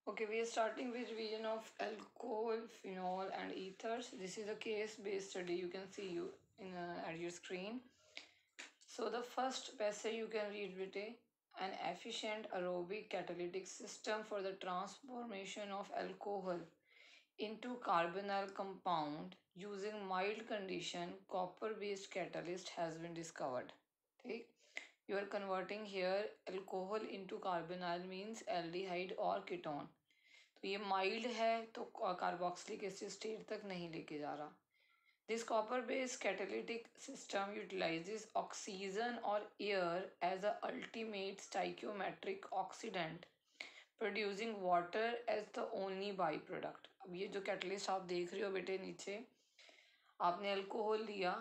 Okay, we are starting with revision of alcohol, phenol, and ethers. This is a case-based study. You can see you in at your screen. So the first passage you can read with an efficient aerobic catalytic system for the transformation of alcohol into carbonyl compound using mild condition copper-based catalyst has been discovered. ठीक, you are converting here alcohol into carbonyl means aldehyde or ketone. तो ये mild है तो carboxylic acid state तक नहीं लेके जा रहा. This copper based catalytic system utilises oxygen और air as a ultimate stoichiometric oxidant producing water as the only by product. अब ये जो कैटलिस्ट आप देख रहे हो बेटे नीचे, आपने अल्कोहल लिया,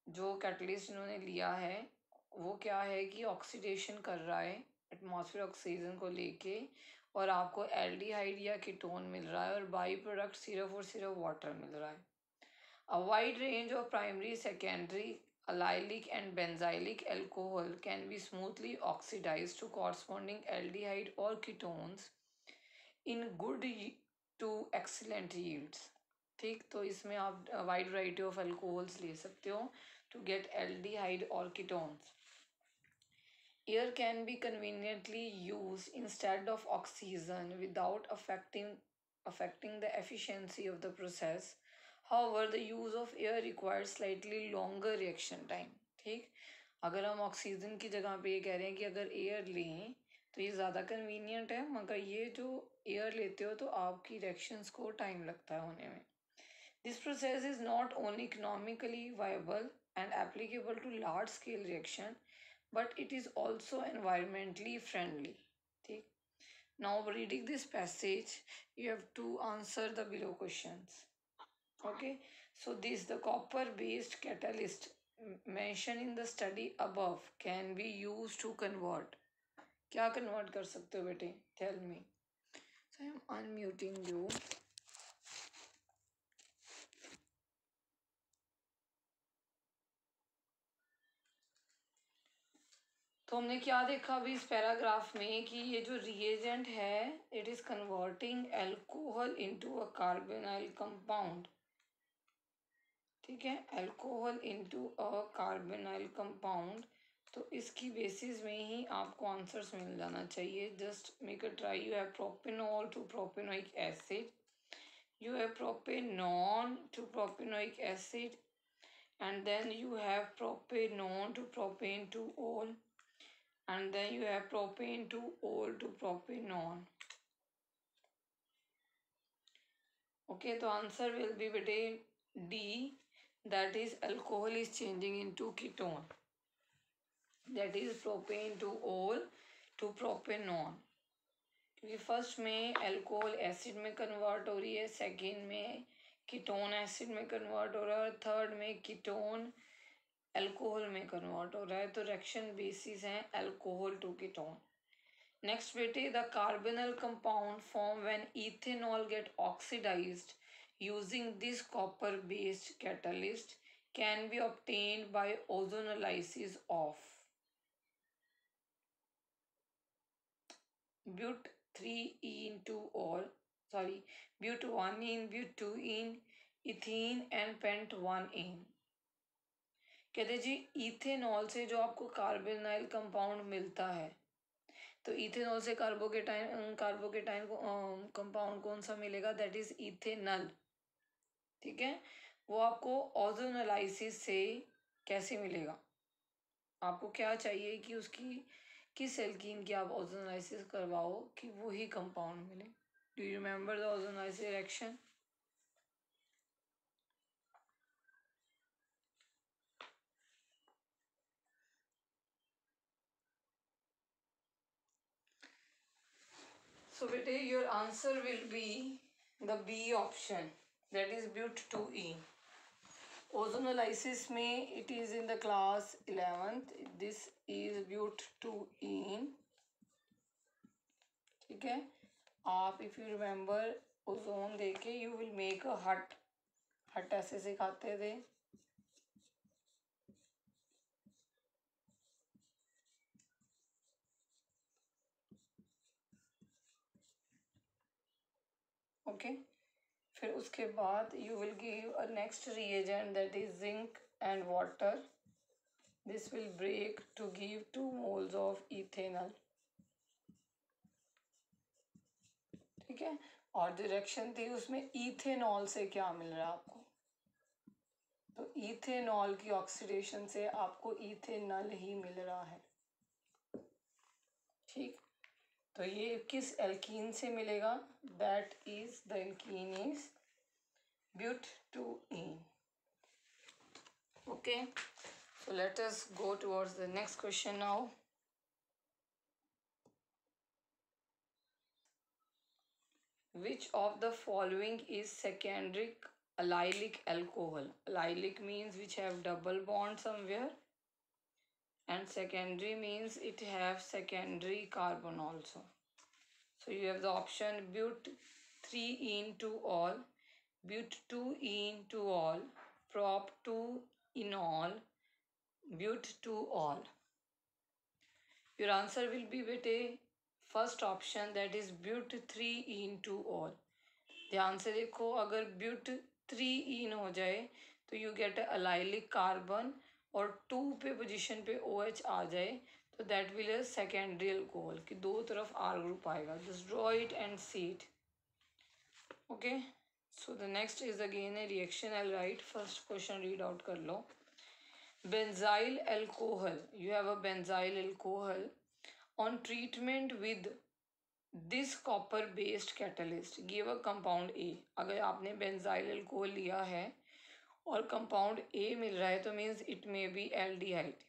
जो कैटलिस्ट इन्होंने लिया है वो क्या है कि ऑक्सीडेशन कर रहा है एटमॉस्फेयर ऑक्सीजन को लेके, और आपको एल्डिहाइड या कीटोन मिल रहा है और बाई प्रोडक्ट सिर्फ और सिर्फ वाटर मिल रहा है. A wide range of primary secondary allylic and benzylic alcohol can be smoothly oxidized to corresponding aldehyde or ketones in good to excellent yields. ठीक, तो इसमें आप वाइड वैरायटी ऑफ अल्कोहल्स ले सकते हो to get aldehyde or ketones. Air can be conveniently used instead of oxygen without affecting the efficiency of the process. However, the use of air requires slightly longer reaction time. ठीक, अगर हम oxygen की जगह पे ये कह रहे हैं कि अगर एयर लें तो ये ज़्यादा कन्वीनियंट है, मगर ये जो एयर लेते हो तो आपकी रिएक्शंस को टाइम लगता है होने में. This process is not only economically viable and applicable to large scale reaction, but it is also environmentally friendly. ठीक, now reading this passage you have to answer the below questions. Okay, so this the copper based catalyst mentioned in the study above can be used to convert. क्या convert कर सकते हो बेटे? Tell me. So I am unmuting you. तो हमने क्या देखा अभी इस पैराग्राफ में कि ये जो रिएजेंट है it is converting alcohol into a carbonyl compound. ठीक है, alcohol into a carbonyl compound. तो इसकी बेसिस में ही आपको आंसर्स मिल जाना चाहिए. Just make a try. You have propanol to propanoic acid, you have propanone to propanoic acid, and then you have propanone to propane to all, and then you have propane to all to propanone. Okay, the answer will be between D, that is alcohol is changing into ketone, that is propane to all to propanone. क्योंकि first में alcohol acid में convert हो रही है, second में ketone acid में convert हो रहा है और थर्ड में कीटोन अल्कोहल में कन्वर्ट हो रहा है. तो रिएक्शन बेसिस हैं अल्कोहल टू कीटोन. नेक्स्ट बेटे, the carbonyl compound form when ethanol get oxidised using this copper based catalyst can be obtained by ozonolysis of but 3 into all, sorry, but 1 in, but 2 in, ethene and pent 1 in. कहते जी ethanol से जो आपको carbonyl compound मिलता है, तो ethanol से carbocation compound कौन सा मिलेगा? That is ethanal. ठीक है, वो आपको ओजोनोलाइसिस से कैसे मिलेगा? आपको क्या चाहिए कि उसकी किस एल्कीन की आप ओजोनाइसिस करवाओ कि वही कंपाउंड मिले. Do you remember the ozonolysis reaction? So बेटे your answer will be the B option, that is but 2E. Ozonolysis में it is in the class 11th. This is but 2E. ठीक है, आप इफ यू रिमेंबर ओजोन देके you will make a hut. Hut ऐसे सिखाते थे. Okay. फिर उसके बाद you will give a next reagent that is zinc and water. This will break to give 2 moles of ethanol. ठीक है, और डायरेक्शन थी उसमें इथेनॉल से क्या मिल रहा है आपको, तो इथेनॉल की ऑक्सीडेशन से आपको इथेनॉल ही मिल रहा है. ठीक, तो ये किस एल्कीन से मिलेगा, that is the alkene is ब्यूट-2-ene. okay, so let us go towards the next question now. Which of the following is secondary allylic alcohol? Allylic means which have double bond somewhere, and secondary means it have secondary carbon also. So you have the option but-3-ene to all, but-2-ene to all, prop-2-enol, but-2-all. Your answer will be bete first option, that is but-3-ene to all. ध्यान से देखो, अगर but-3-ene हो जाए तो you get allylic carbon और 2 पे position पे OH आ जाए तो that will a secondary alcohol कि दो तरफ R ग्रुप आएगा. Just draw it and see it. Okay, so the next is again A reaction. I right first question read out कर लो. Benzyl alcohol, you have a benzyl alcohol. On treatment with this copper based catalyst give a compound A. अगर आपने benzyl alcohol लिया है और compound A मिल रहा है तो means it may be aldehyde.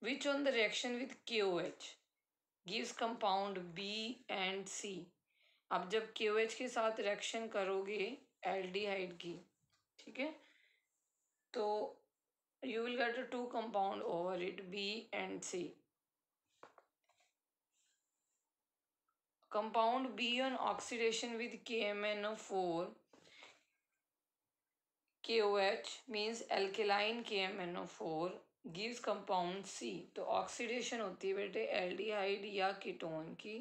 Which on the reaction with KOH gives compound B and C. अब जब KOH के साथ रिएक्शन करोगे एल्डिहाइड की, ठीक है, तो you will get a 2 compound over it, B and C. Compound B on oxidation with KMnO4, KOH means alkaline KMnO4 gives compound C. तो ऑक्सीडेशन होती है बेटे एल्डिहाइड या कीटोन की,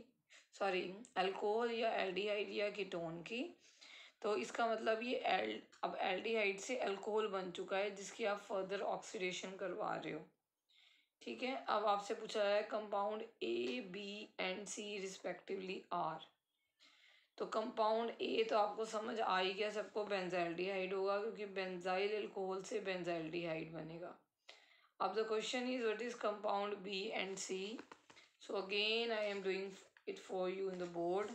सॉरी अल्कोहल या एल्डिहाइड या कीटोन की. तो इसका मतलब ये अब एल्डिहाइड से अल्कोहल बन चुका है जिसकी आप फर्दर ऑक्सीडेशन करवा रहे हो. ठीक है, अब आपसे पूछा है compound A, B and C respectively are. तो कंपाउंड A तो आपको समझ आ ही गया सबको, बेंजाइल्डिहाइड होगा क्योंकि बेंजाइल अल्कोहल से बेंजाइल्डिहाइड बनेगा. अब the question is what is compound B and C. So again I am doing it for you in the board.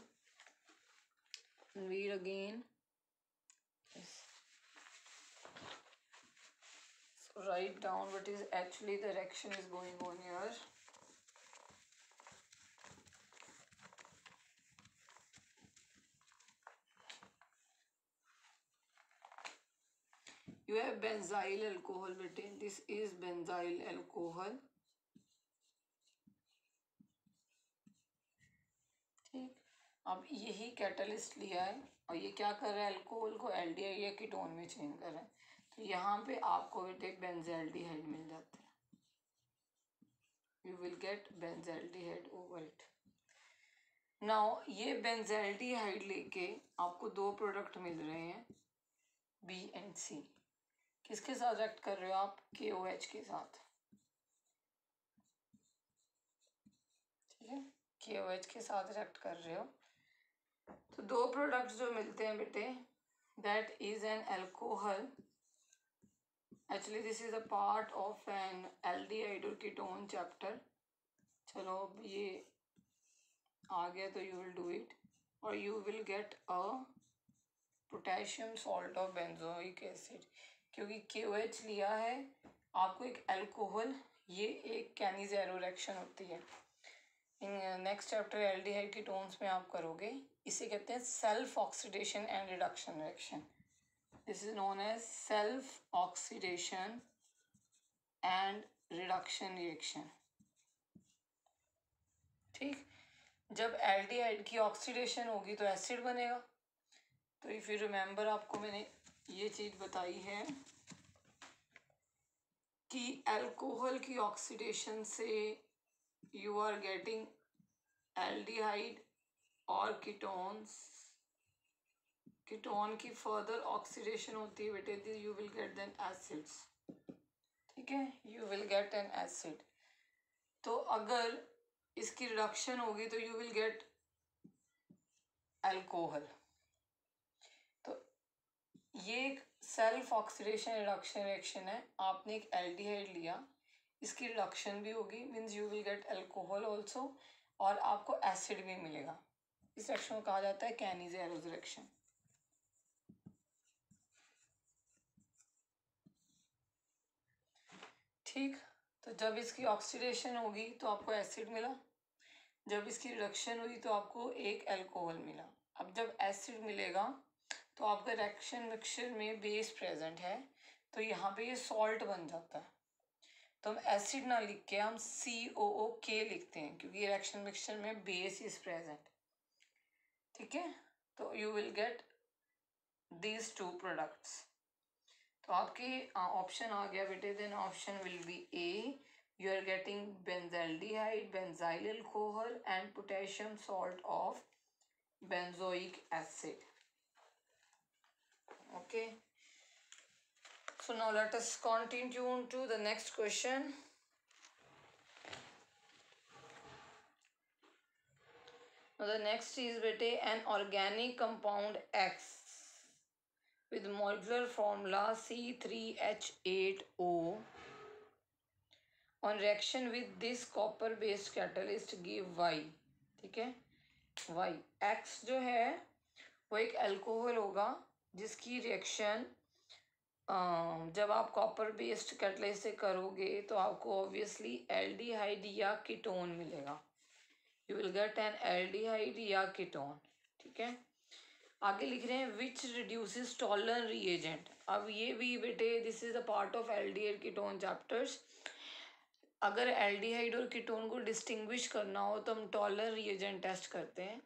Read again. Write down what is actually the reaction is going on here. You have benzyl alcohol bete. This is benzyl alcohol. ठीक, अब यही catalyst लिया है और ये क्या कर रहा है, अल्कोहल को एल्डिहाइड या कीटोन में चेंज कर रहा है. तो यहाँ पे आपको बेटे बेंजाइल्डिहाइड मिल जाता है. You will gate benzaldehyde over it. Now ये बेंजाइल्डिहाइड लेके आपको 2 प्रोडक्ट मिल रहे हैं B एंड C. किसके साथ रिएक्ट कर रहे हो आप, KOH के साथ. ठीक है, KOH के साथ रिएक्ट कर रहे हो. तो 2 प्रोडक्ट्स जो मिलते हैं बेटे, that is an alcohol. Actually this is a part of N aldehyde और कीटोन चैप्टर. चलो अब ये आ गया तो यू विल डू इट और you will get a potassium salt of benzoic acid. क्योंकि KOH लिया है आपको एक अल्कोहल, ये एक कैनिज़ेरो रिएक्शन होती है. In next chapter aldehyde ketones में आप करोगे. इसे कहते हैं self oxidation and reduction reaction. This is known as self oxidation and reduction reaction. ठीक, जब एल्डिहाइड की ऑक्सीडेशन होगी तो एसिड बनेगा. तो इफ यू रिमेंबर आपको मैंने ये चीज बताई है कि अल्कोहल की ऑक्सीडेशन से यू आर गेटिंग एल्डिहाइड और कीटोन्स कीटोन की फर्दर ऑक्सीडेशन होती है बेटे, you will get then acids, ठीक है, you will get an acid. तो अगर इसकी रिडक्शन होगी तो यू विल गेट अल्कोहल। तो ये एक सेल्फ ऑक्सीडेशन रिडक्शन रिएक्शन है। आपने एक एल्डिहाइड लिया, इसकी रिडक्शन भी होगी, means you will gate alcohol also, और आपको एसिड भी मिलेगा। इस रिएक्शन को कहा जाता है कैनिज़ेरोस रिएक्शन। ठीक, तो जब इसकी ऑक्सीडेशन होगी तो आपको एसिड मिला, जब इसकी रिडक्शन हुई तो आपको एक अल्कोहल मिला। अब जब एसिड मिलेगा तो आपका रिएक्शन मिक्सचर में बेस प्रेजेंट है, तो यहाँ पे ये सॉल्ट बन जाता है। तो हम एसिड ना लिख के हम COOK लिखते हैं, क्योंकि रिएक्शन मिक्सचर में बेस इज प्रेजेंट, ठीक है। तो you will get these two products. तो आपके ऑप्शन आ गया बेटे, then option will be A, you are getting benzaldehyde, benzyl alcohol and potassium salt of benzoic acid. Okay, so now let us continue to the next question. Now the next is bete, an organic compound X with molecular formula C3H8O on reaction with this copper based catalyst give Y, ठीक है। Y X जो है वो एक alcohol होगा जिसकी reaction जब आप कॉपर बेस्ड कैटलाइज से करोगे तो आपको ऑब्वियसली एल्डिहाइड या कीटोन मिलेगा, you will get N aldehyde या कीटोन, ठीक है। आगे लिख रहे हैं विच रिड्यूसेस टॉलरेंट रिएजेंट। अब ये भी बेटे this is a part of aldehyde ketone chapters. अगर एल्डिहाइड और कीटोन को डिस्टिंग्विश करना हो तो हम टॉलरेंट रिएजेंट टेस्ट करते हैं।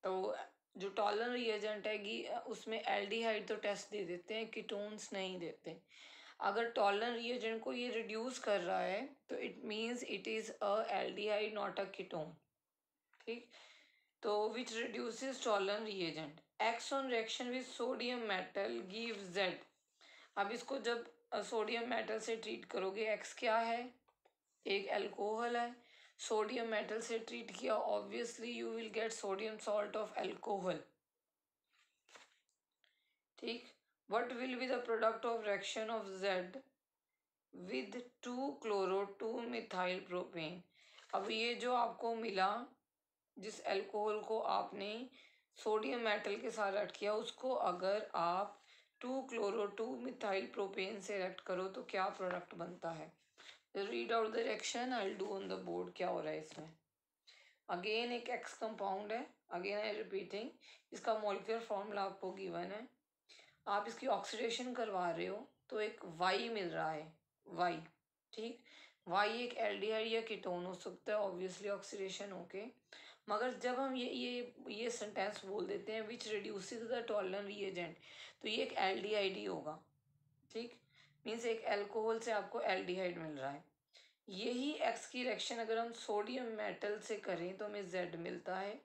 तो जो टॉलरेंट रिएजेंट है कि उसमें एल्डिहाइड तो टेस्ट दे देते हैं, कीटोन्स नहीं देते। अगर टॉलरेंट रिएजेंट को ये रिड्यूस कर रहा है तो it means it is a aldehyde not a ketone, ठीक। तो which reduces Tollens reagent, X on reaction with sodium metal give Z. अब इसको जब सोडियम मेटल से ट्रीट करोगे, एक्स क्या है, एक अल्कोहल है, सोडियम मेटल से ट्रीट किया, obviously you will get sodium salt of alcohol, ठीक। What will be the product of reaction of Z with 2-chloro-2-methyl propane. अब ये जो आपको मिला, जिस अल्कोहल को आपने सोडियम मेटल के साथ रिएक्ट किया, उसको अगर आप 2-chloro-2-methyl प्रोपेन से रिएक्ट करो तो क्या प्रोडक्ट बनता है। Read out the reaction, I will do on the board क्या हो रहा है इसमें। अगेन एक एक्स कंपाउंड है, अगेन आई रिपीटिंग, इसका मॉलिक्यूलर फॉर्मूला आपको गिवन है, आप इसकी ऑक्सीडेशन करवा रहे हो तो एक वाई मिल रहा है, वाई, ठीक। वाई एक एल्डिहाइड या कीटोन हो सकता है ऑब्वियसली ऑक्सीडेशन होके, मगर जब हम ये सेंटेंस बोल देते हैं विच रिड्यूसेस द टॉलरेंट रिएजेंट, तो ये एक एल्डिहाइड ही होगा, ठीक। मीन्स एक अल्कोहल से आपको एल्डिहाइड मिल रहा है। यही एक्स की रिएक्शन अगर हम सोडियम मेटल से करें तो हमें जेड मिलता है।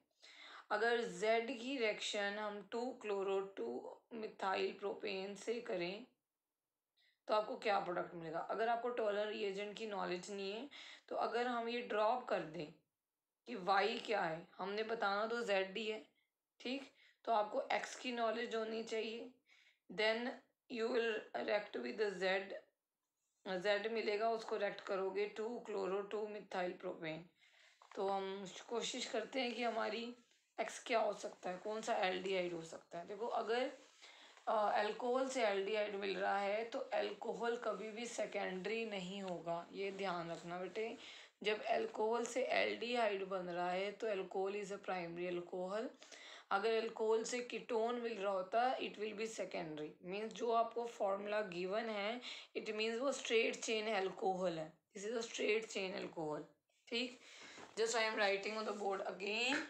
अगर जेड की रिएक्शन हम 2-chloro-2-methyl प्रोपेन से करें तो आपको क्या प्रोडक्ट मिलेगा। अगर आपको टॉलरेंट रिएजेंट की नॉलेज नहीं है तो अगर हम ये ड्रॉप कर दें कि वाई क्या है, हमने बताना तो जेड ही है, ठीक। तो आपको एक्स की नॉलेज होनी चाहिए, then you will react with Z, Z मिलेगा, उसको रिएक्ट करोगे 2-chloro-2-methyl प्रोपेन। तो हम कोशिश करते हैं कि हमारी एक्स क्या हो सकता है, कौन सा एल्डिहाइड हो सकता है। देखो अगर अल्कोहल से एल्डिहाइड मिल रहा है तो अल्कोहल कभी भी सेकेंडरी नहीं होगा, ये ध्यान रखना बेटे। जब अल्कोहल से एल्डिहाइड बन रहा है तो alcohol is a primary alcohol. अगर अल्कोहल से कीटोन मिल रहा होता it will be secondary, means जो आपको फॉर्मूला गिवन है इट मीन्स वो स्ट्रेट चेन अल्कोहल है, this is a straight chain alcohol, ठीक। Just I am writing on the board again.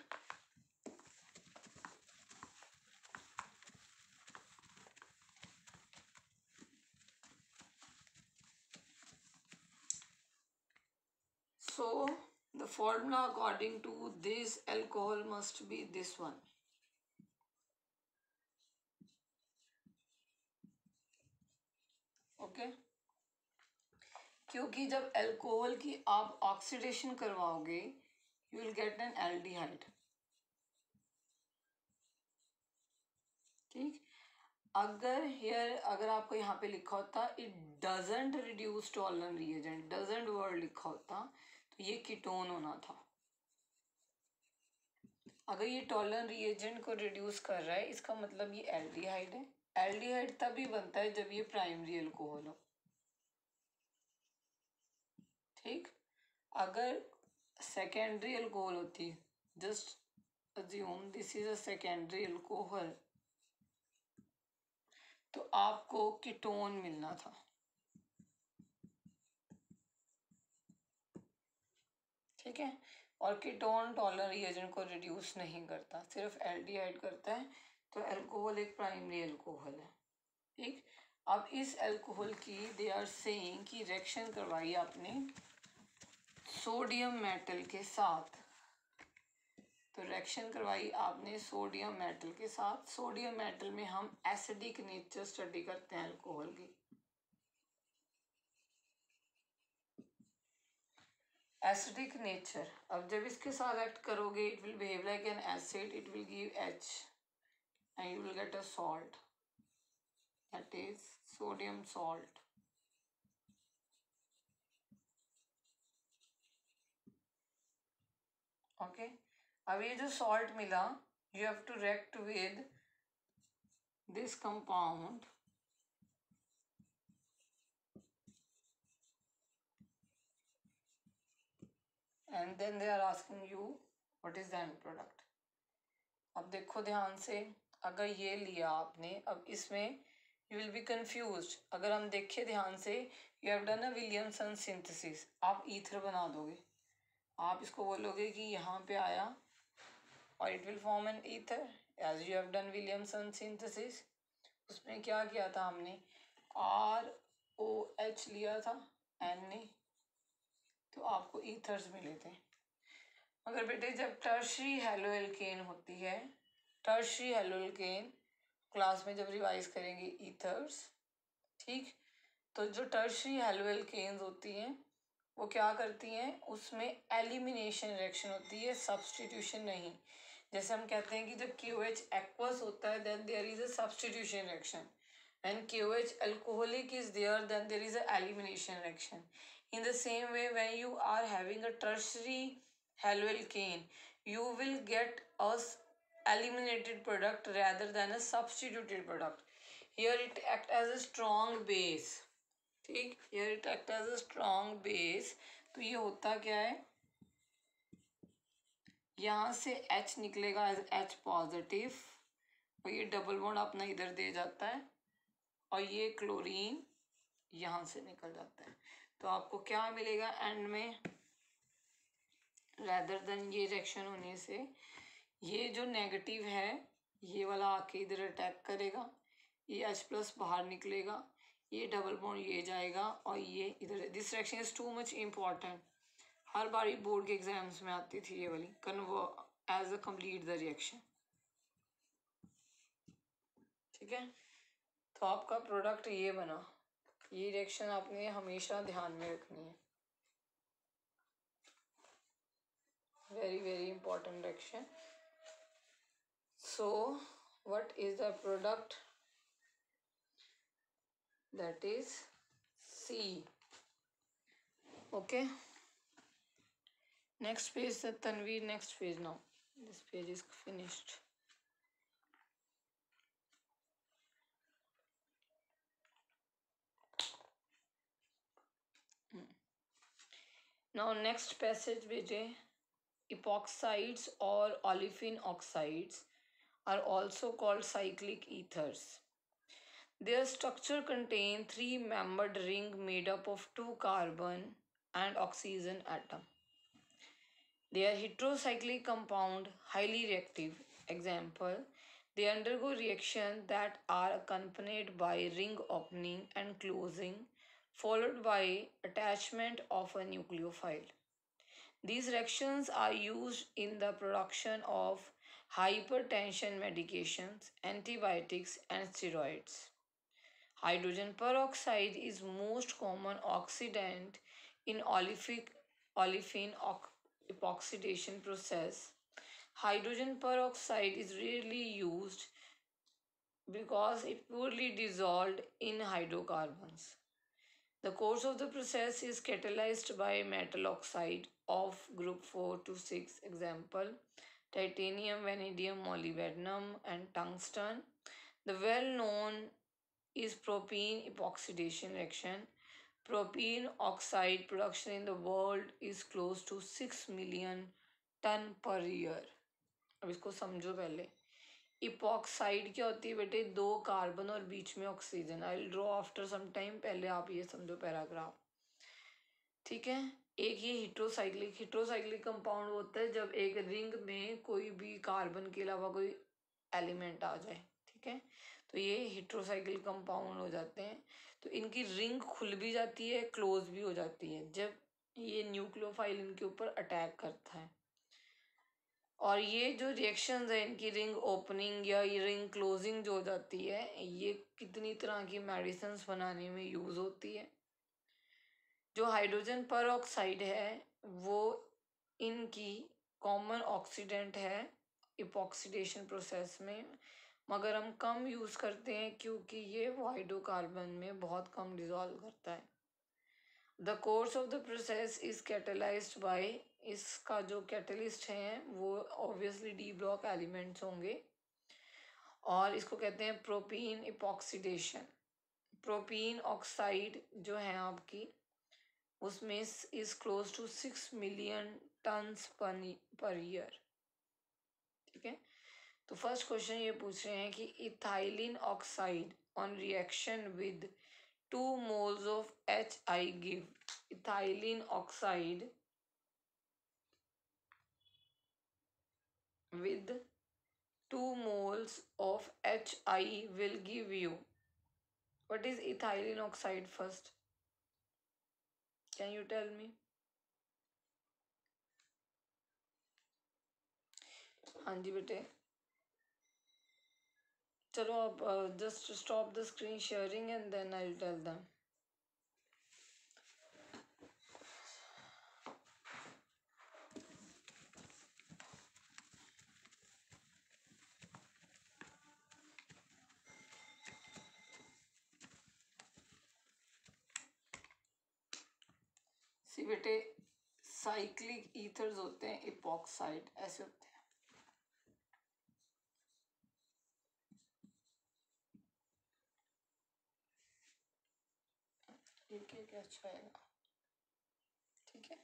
So the formula according to this alcohol must be this one. Okay, क्योंकि जब alcohol की आप oxidation करवाओगे you will get N aldehyde. ठीक, अगर आपको यहाँ पे लिखा होता it doesn't reduce tolerant reagent, doesn't word लिखा होता तो ये कीटोन होना था। अगर ये टॉलरेंट रिएजेंट को रिड्यूस कर रहा है इसका मतलब ये एल्डिहाइड है। एल्डिहाइड तभी बनता है जब ये प्राइमरी अल्कोहल हो। ठीक, अगर सेकेंडरी अल्कोहल होती, just assume this is a secondary alcohol, तो आपको कीटोन मिलना था। ठीक है, और कीटोन टॉलरेंट रिएजेंट को रिड्यूस नहीं करता, सिर्फ एल्डिहाइड करता है। तो अल्कोहल एक प्राइमरी अल्कोहल है। ठीक, अब इस अल्कोहल की दे आर सेइंग कि रिएक्शन करवाई आपने सोडियम मेटल के साथ। तो रिएक्शन करवाई आपने सोडियम मेटल के साथ। सोडियम मेटल में हम एसिडिक नेचर स्टडी करते हैं अल्कोहल की। एसिडिक नेचर, अब जब इसके साथ एक्ट करोगे it will behave like an acid, it will give H and you will get a salt, that is sodium salt. ओके, अब ये जो सॉल्ट मिला you have to react with this compound and then they are asking you what is the end product. अब देखो ध्यान से, अगर ये लिया आपने, अब इसमें यू विल बी कंफ्यूज। अगर हम देखें ध्यान से, you have done a Williamson synthesis, आप ईथर बना दोगे। आप इसको बोलोगे कि यहाँ पे आया और it will form an ether as you have done Williamson synthesis. उसमें क्या किया था हमने, ROH लिया था Na, तो आपको ईथर्स मिले थे। मगर बेटे जब टर्शरी हेलोएल्केन होती है, टर्शरी हेलोएल्केन क्लास में जब रिवाइज करेंगे ईथर्स, ठीक, तो जो टर्शरी हेलोएल्केन्स होती हैं वो क्या करती हैं, उसमें एलिमिनेशन रिएक्शन होती है, सब्स्टिट्यूशन नहीं। जैसे हम कहते हैं कि जब KOH एक्वस होता है then there is a substitution reaction, when KOH alcoholic is there then there is a elimination reaction. In the same way when you are having a tertiary haloalkane you will get a eliminated product rather than a substituted product. Here it act as a strong base। ठीक, here it act as a strong base। तो ये होता क्या है, यहाँ से H निकलेगा as H positive और ये डबल बॉन्ड अपना इधर दे जाता है और ये क्लोरीन यहाँ से निकल जाता है। तो आपको क्या मिलेगा एंड में, रैदर देन ये रिएक्शन होने से ये जो नेगेटिव है ये वाला आके इधर अटैक करेगा, ये H+ बाहर निकलेगा, ये डबल बॉन्ड ये जाएगा और ये इधर। This reaction is too much important, हर बारी बोर्ड के एग्जाम्स में आती थी ये वाली, convert as a complete the reaction. ठीक है, तो आपका प्रोडक्ट ये बना। ये रिएक्शन आपने हमेशा ध्यान में रखनी है, very very important reaction. So what is the product, that is C। okay, next page the Tanveer, next page now, this page is finished। now next passage बेटे, epoxides or olefin oxides are also called cyclic ethers। Their structure contain three-membered ring made up of two carbon and oxygen atom। They are heterocyclic compound, highly reactive. Example, they undergo reaction that are accompanied by ring opening and closing, followed by attachment of a nucleophile। These reactions are used in the production of hypertension medications, antibiotics, and steroids। Hydrogen peroxide is most common oxidant in olefin epoxidation process. Hydrogen peroxide is rarely used because it poorly dissolved in hydrocarbons. The course of the process is catalyzed by metal oxide of group 4 to 6, example titanium, vanadium, molybdenum, and tungsten. The well known is propene epoxidation reaction. Propene oxide production in the world is close to 6 million ton per year. अब इसको समझो पहले. Epoxide क्या होती है बेटे? 2 carbon और बीच में oxygen. I will draw after some time. पहले आप ये समझो पैराग्राफ. ठीक है. एक ये हिट्रोसाइक्लिक कंपाउंड होता है जब एक रिंग में कोई भी कार्बन के अलावा कोई एलिमेंट आ जाए. ठीक है, तो ये हिट्रोसाइक्लिक कंपाउंड हो जाते हैं. तो इनकी रिंग खुल भी जाती है, क्लोज भी हो जाती है जब ये न्यूक्लियोफाइल इनके ऊपर अटैक करता है. और ये जो रिएक्शंस है इनकी रिंग ओपनिंग या ये रिंग क्लोजिंग जो हो जाती है, ये कितनी तरह की मेडिसिन बनाने में यूज़ होती है. जो हाइड्रोजन पर ऑक्साइड है वो इनकी कॉमन ऑक्सीडेंट है इपॉक्सीडेशन प्रोसेस में, मगर हम कम यूज़ करते हैं क्योंकि ये हाइड्रोकार्बन में बहुत कम डिज़ोल्व करता है. The course of the process is catalysed by, इसका जो कैटलिस्ट हैं वो ऑब्वियसली डी ब्लॉक एलिमेंट्स होंगे और इसको कहते हैं प्रोपीन इपॉक्सीडेशन. प्रोपीन ऑक्साइड जो है आपकी उसमें is close to 6 million tons per year. ठीक है, तो फर्स्ट क्वेश्चन ये पूछ रहे हैं कि ethylene oxide on reaction with 2 moles of HI give ethylene oxide with 2 moles of HI will give you. What is ethylene oxide first? Can you tell me? हाँ जी बेटे. चलो आप just stop the screen sharing and then I'll tell them. सी बेटे, cyclic ethers होते हैं epoxide, ऐसे होते हैं. ये अच्छा आएगा. ठीक है,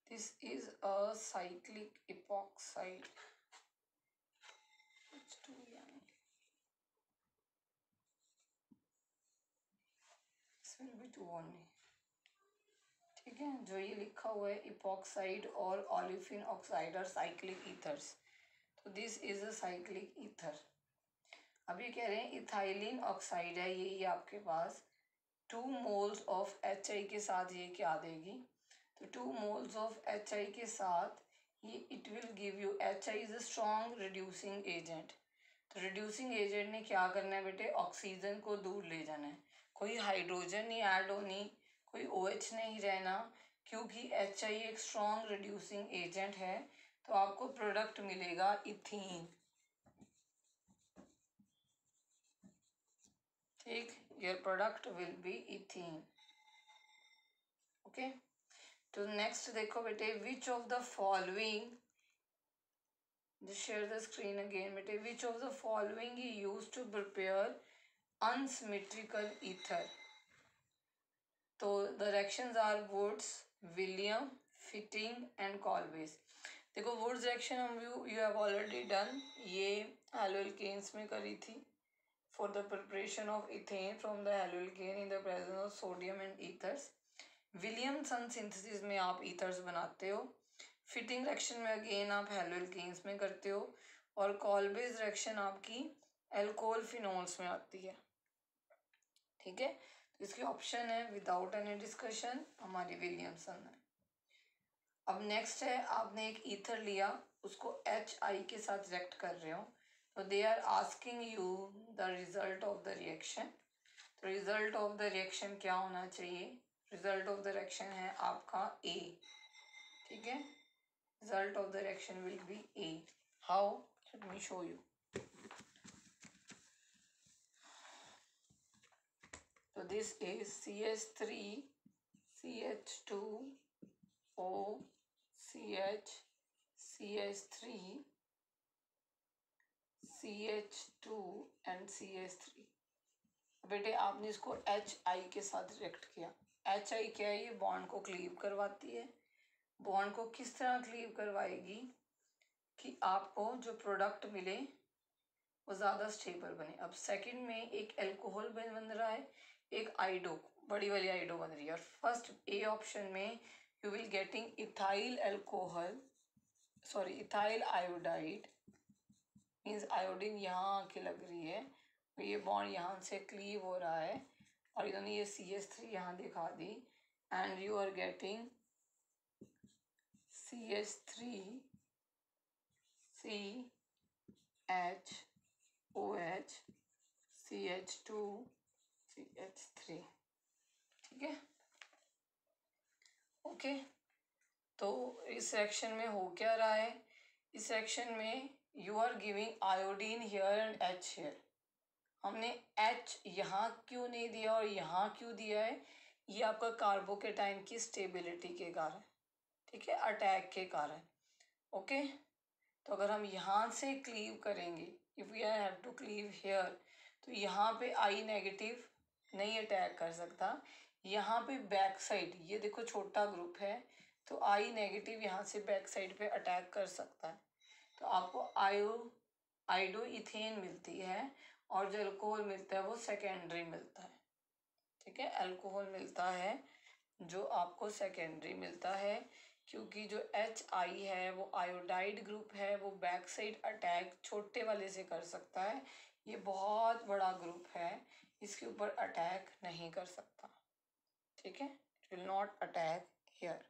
this is a cyclic epoxide. It's too young. This will be too only. ठीक है, जो ये लिखा हुआ है इपॉक्साइड और ओलिफिन ऑक्साइड और साइक्लिक ईथर्स, तो this is a cyclic ether. अब ये कह रहे हैं इथाइलिन ऑक्साइड है, यही आपके पास 2 moles ऑफ HI के साथ ये क्या देगी? तो 2 moles ऑफ HI के साथ ये it will give you, HI is a strong reducing agent. तो रिड्यूसिंग एजेंट ने क्या करना है बेटे? ऑक्सीजन को दूर ले जाना है. कोई हाइड्रोजन नहीं ऐड होनी, कोई OH नहीं रहना, क्योंकि HI एक स्ट्रॉन्ग रिड्यूसिंग एजेंट है. तो आपको प्रोडक्ट मिलेगा इथीन. ठीक, your product will be ethene. Okay, तो नेक्स्ट देखो बेटे, which of the following, just share the screen again बेटे, which of the following is used to prepare unsymmetrical ether? तो the reactions are Woods, William, Fitting and Colbase. देखो Woods reaction हम you have already done, ये haloalkanes में करी थी for the preparation of ethane from the haloalkane in the presence of sodium and ethers. Williamson synthesis में आप ethers बनाते हो. फिटिंग रिएक्शन में अगेन आप हेलोएल्केन्स में करते हो और कॉल्बेज रिएक्शन आपकी एल्कोहल फिनोल्स में आती है. ठीक है, तो इसकी ऑप्शन है विदाउट एनी डिस्कशन हमारी विलियमसन है. अब नेक्स्ट है, आपने एक ईथर लिया, उसको HI के साथ रिएक्ट कर रहे हो, So they are asking you the result of the reaction. तो रिजल्ट ऑफ द रिएक्शन क्या होना चाहिए? रिजल्ट ऑफ द रिएक्शन है आपका ए. ठीक है, result of the reaction will be A. How? Let me show you. So this is CH3 CH2O CH CH3 CH2 and CH3. बेटे आपने इसको HI के साथ रिएक्ट किया. HI क्या है? ये बॉन्ड को क्लीव करवाती है. बॉन्ड को किस तरह क्लीव करवाएगी कि आपको जो प्रोडक्ट मिले वो ज़्यादा स्टेबल बने. अब सेकंड में एक एल्कोहल बन रहा है, एक आइडो, बड़ी वाली आइडो बन रही है. और फर्स्ट ए ऑप्शन में you will getting ethyl alcohol, sorry ethyl iodide, means iodine यहाँ आके लग रही है, ये बॉन्ड यहाँ से क्लीव हो रहा है और इन्होंने ये CH3 यहाँ दिखा दी and you are getting CH3 CHOH CH2 CH3. ठीक है, ओके. तो इस सेक्शन में हो क्या रहा है? इस सेक्शन में you are giving iodine here and H here. हमने H यहाँ क्यों नहीं दिया और यहाँ क्यों दिया है? ये आपका कार्बोकेटाइन की स्टेबिलिटी के कारण, ठीक है, अटैक के कारण. ओके, तो अगर हम यहाँ से क्लीव करेंगे, if we have to cleave here, तो यहाँ पे I नेगेटिव नहीं अटैक कर सकता. यहाँ पे बैक साइड, ये देखो छोटा ग्रुप है, तो I नेगेटिव यहाँ से बैक साइड पे अटैक कर सकता है. तो आपको आइडो इथेन मिलती है और जो अल्कोहल मिलता है वो सेकेंडरी मिलता है. ठीक है, अल्कोहल मिलता है जो आपको सेकेंडरी मिलता है, क्योंकि जो HI है वो आयोडाइड ग्रुप है, वो बैक साइड अटैक छोटे वाले से कर सकता है. ये बहुत बड़ा ग्रुप है, इसके ऊपर अटैक नहीं कर सकता. ठीक है, it will not attack here.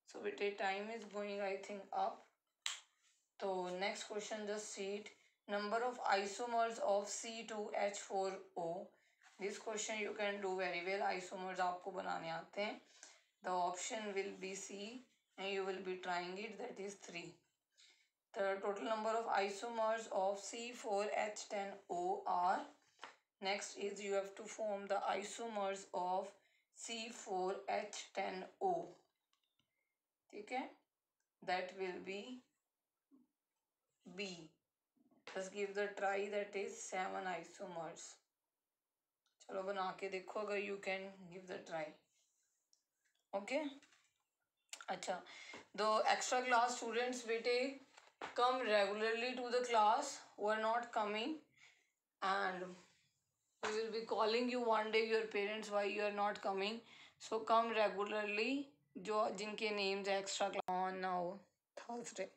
So बेटे time is going I think up. तो next question, just see it. Number of isomers of C2H4O. This question you can do very well. Isomers आपको बनाने आते हैं. The option will be C and you will be trying it. That is 3. The total number of isomers of C4H10O are. Next is you have to form the isomers of C4H10O. ठीक है, that will be B. Just give the try, that is 7 isomers. चलो बना के देखो अगर you can give the try. Okay. अच्छा, the extra class students बेटे come regularly to the class who are not coming, and we will be calling you one day, your parents, why you are not coming. So come regularly. जो जिनके names extra class on now Thursday.